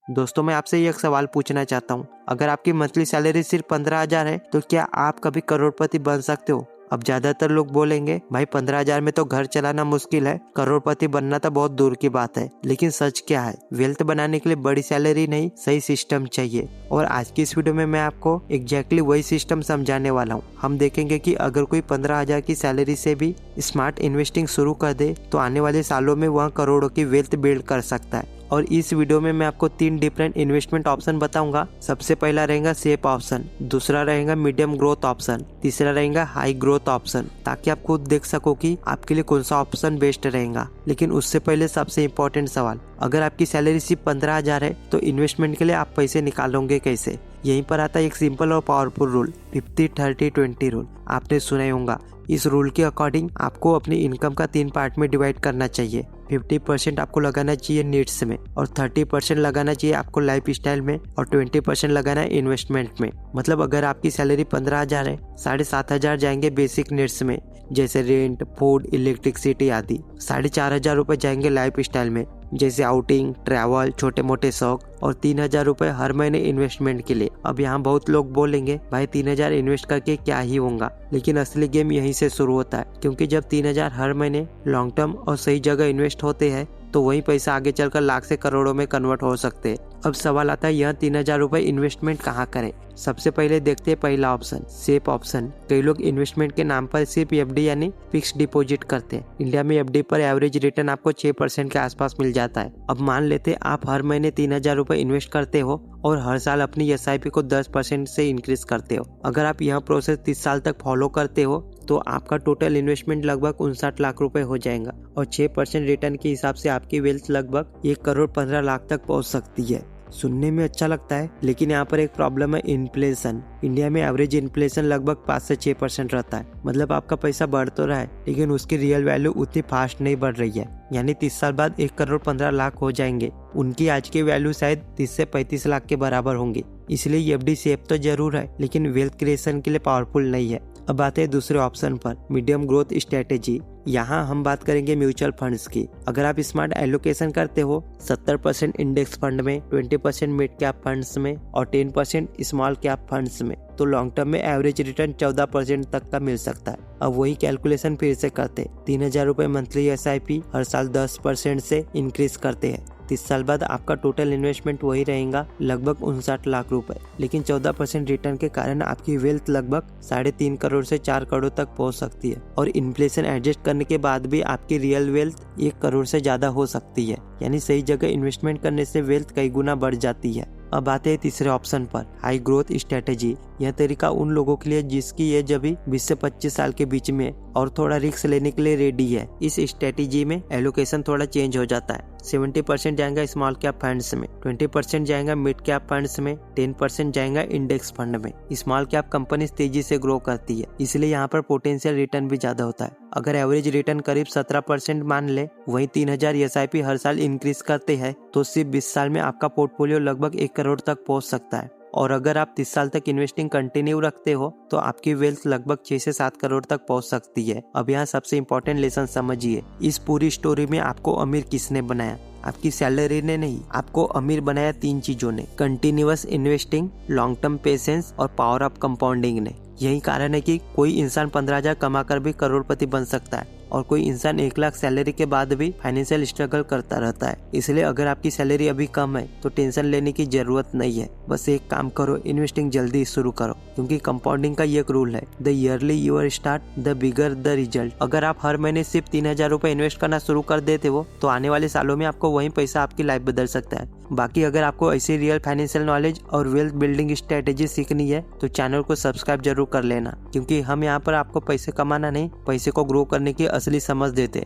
दोस्तों मैं आपसे एक सवाल पूछना चाहता हूँ, अगर आपकी मंथली सैलरी सिर्फ 15,000 है तो क्या आप कभी करोड़पति बन सकते हो? अब ज्यादातर लोग बोलेंगे भाई 15,000 में तो घर चलाना मुश्किल है, करोड़पति बनना तो बहुत दूर की बात है। लेकिन सच क्या है, वेल्थ बनाने के लिए बड़ी सैलरी नहीं, सही सिस्टम चाहिए। और आज की इस वीडियो में मैं आपको एग्जैक्टली वही सिस्टम समझाने वाला हूँ। हम देखेंगे कि अगर कोई 15,000 की सैलरी से भी स्मार्ट इन्वेस्टिंग शुरू कर दे तो आने वाले सालों में वह करोड़ों की वेल्थ बिल्ड कर सकता है। और इस वीडियो में मैं आपको 3 डिफरेंट इन्वेस्टमेंट ऑप्शन बताऊंगा। सबसे पहला रहेगा सेफ ऑप्शन, दूसरा रहेगा मीडियम ग्रोथ ऑप्शन, तीसरा रहेगा हाई ग्रोथ ऑप्शन, ताकि आप खुद देख सको कि आपके लिए कौन सा ऑप्शन बेस्ट रहेगा। लेकिन उससे पहले सबसे इम्पोर्टेंट सवाल, अगर आपकी सैलरी सिर्फ 15,000 है तो इन्वेस्टमेंट के लिए आप पैसे निकालोगे कैसे? यहीं पर आता है एक सिंपल और पावरफुल रूल, 50-30-20 रूल। आपने सुना ही होगा। इस रूल के अकॉर्डिंग आपको अपनी इनकम का 3 पार्ट में डिवाइड करना चाहिए। 50% आपको लगाना चाहिए नीड्स में, और 30% लगाना चाहिए आपको लाइफ स्टाइल में, और 20% लगाना है इन्वेस्टमेंट में। मतलब अगर आपकी सैलरी 15,000 है, 7,500 जाएंगे बेसिक नीड्स में, जैसे रेंट, फूड, इलेक्ट्रिसिटी आदि। 4,500 रुपए जाएंगे लाइफ स्टाइल में, जैसे आउटिंग, ट्रैवल, छोटे मोटे शौक, और 3,000 रुपए हर महीने इन्वेस्टमेंट के लिए। अब यहाँ बहुत लोग बोलेंगे भाई 3,000 इन्वेस्ट करके क्या ही होगा, लेकिन असली गेम यहीं से शुरू होता है। क्योंकि जब 3,000 हर महीने लॉन्ग टर्म और सही जगह इन्वेस्ट होते हैं तो वही पैसा आगे चलकर लाख से करोड़ों में कन्वर्ट हो सकते हैं। अब सवाल आता है यह 3,000 रुपए इन्वेस्टमेंट कहाँ करें? सबसे पहले देखते हैं पहला ऑप्शन, सेफ ऑप्शन। कई लोग इन्वेस्टमेंट के नाम पर सिर्फ एफडी यानी फिक्स डिपॉजिट करते हैं। इंडिया में एफडी पर एवरेज रिटर्न आपको 6% के आसपास मिल जाता है। अब मान लेते आप हर महीने 3,000 रुपए इन्वेस्ट करते हो और हर साल अपनी एसआईपी को 10% से इंक्रीज करते हो। अगर आप यह प्रोसेस 30 साल तक फॉलो करते हो तो आपका टोटल इन्वेस्टमेंट लगभग 59 लाख रुपए हो जाएगा, और 6% रिटर्न के हिसाब से आपकी वेल्थ लगभग 1,15,00,000 तक पहुंच सकती है। सुनने में अच्छा लगता है, लेकिन यहाँ पर एक प्रॉब्लम है, इन्फ्लेशन। इंडिया में एवरेज इन्फ्लेशन लगभग 5 से 6% रहता है। मतलब आपका पैसा बढ़ तो रहा है, लेकिन उसकी रियल वैल्यू उतनी फास्ट नहीं बढ़ रही है। यानी 30 साल बाद 1,15,00,000 हो जाएंगे। उनकी आज की वैल्यू शायद 30 से 35 लाख के बराबर होंगी। इसलिए एफडी सेफ तो जरूर है, लेकिन वेल्थ क्रिएशन के लिए पावरफुल नहीं है। अब आते हैं दूसरे ऑप्शन पर, मीडियम ग्रोथ स्ट्रेटेजी। यहाँ हम बात करेंगे म्यूचुअल फंड्स की। अगर आप स्मार्ट एलोकेशन करते हो 70% इंडेक्स फंड में, 20% मिड कैप फंड्स में, और 10% स्मॉल कैप फंड्स में, तो लॉन्ग टर्म में एवरेज रिटर्न 14% तक का मिल सकता है। अब वही कैलकुलेशन फिर से करते, 3,000 रुपए मंथली एसआईपी हर साल 10% से इंक्रीज करते हैं। 30 साल बाद आपका टोटल इन्वेस्टमेंट वही रहेगा, लगभग 59 लाख रुपए। लेकिन 14% रिटर्न के कारण आपकी वेल्थ लगभग 3.5 करोड़ से 4 करोड़ तक पहुंच सकती है, और इन्फ्लेशन एडजस्ट करने के बाद भी आपकी रियल वेल्थ 1 करोड़ से ज्यादा हो सकती है। यानी सही जगह इन्वेस्टमेंट करने से वेल्थ कई गुना बढ़ जाती है। अब आते हैं तीसरे ऑप्शन पर, हाई ग्रोथ स्ट्रेटेजी। यह तरीका उन लोगों के लिए जिसकी एज अभी 20 से 25 साल के बीच में और थोड़ा रिस्क लेने के लिए रेडी है। इस स्ट्रेटेजी में एलोकेशन थोड़ा चेंज हो जाता है। 70% जाएगा स्मॉल कैप फंड्स में, 20% जाएगा मिड कैप फंड्स में, 10% जाएगा इंडेक्स फंड में। स्मॉल कैप कंपनी तेजी से ग्रो करती है, इसलिए यहाँ पर पोटेंशियल रिटर्न भी ज्यादा होता है। अगर एवरेज रिटर्न करीब 17% मान ले, वही 3,000 एसआईपी हर साल इंक्रीज करते हैं, तो सिर्फ 20 साल में आपका पोर्टफोलियो लगभग 1 करोड़ तक पहुंच सकता है। और अगर आप 30 साल तक इन्वेस्टिंग कंटिन्यू रखते हो तो आपकी वेल्थ लगभग 6 से 7 करोड़ तक पहुंच सकती है। अब यहाँ सबसे इम्पोर्टेंट लेसन समझिए, इस पूरी स्टोरी में आपको अमीर किसने बनाया? आपकी सैलरी ने नहीं, आपको अमीर बनाया 3 चीजों ने, continuous investing, long term patience और पावर ऑफ कंपाउंडिंग ने। यही कारण है कि कोई इंसान 15,000 कमाकर भी करोड़पति बन सकता है, और कोई इंसान 1 लाख सैलरी के बाद भी फाइनेंशियल स्ट्रगल करता रहता है। इसलिए अगर आपकी सैलरी अभी कम है तो टेंशन लेने की जरूरत नहीं है। बस एक काम करो, इन्वेस्टिंग जल्दी शुरू करो, क्योंकि कंपाउंडिंग का ये एक रूल है, the early your start the bigger the result. अगर आप हर महीने सिर्फ 3,000 रुपए इन्वेस्ट करना शुरू कर देते हो तो आने वाले सालों में आपको वही पैसा आपकी लाइफ बदल सकता है। बाकी अगर आपको ऐसी रियल फाइनेंशियल नॉलेज और वेल्थ बिल्डिंग स्ट्रेटेजी सीखनी है तो चैनल को सब्सक्राइब जरूर कर लेना, क्योंकि हम यहाँ पर आपको पैसे कमाना नहीं, पैसे को ग्रो करने की असली समझ देते।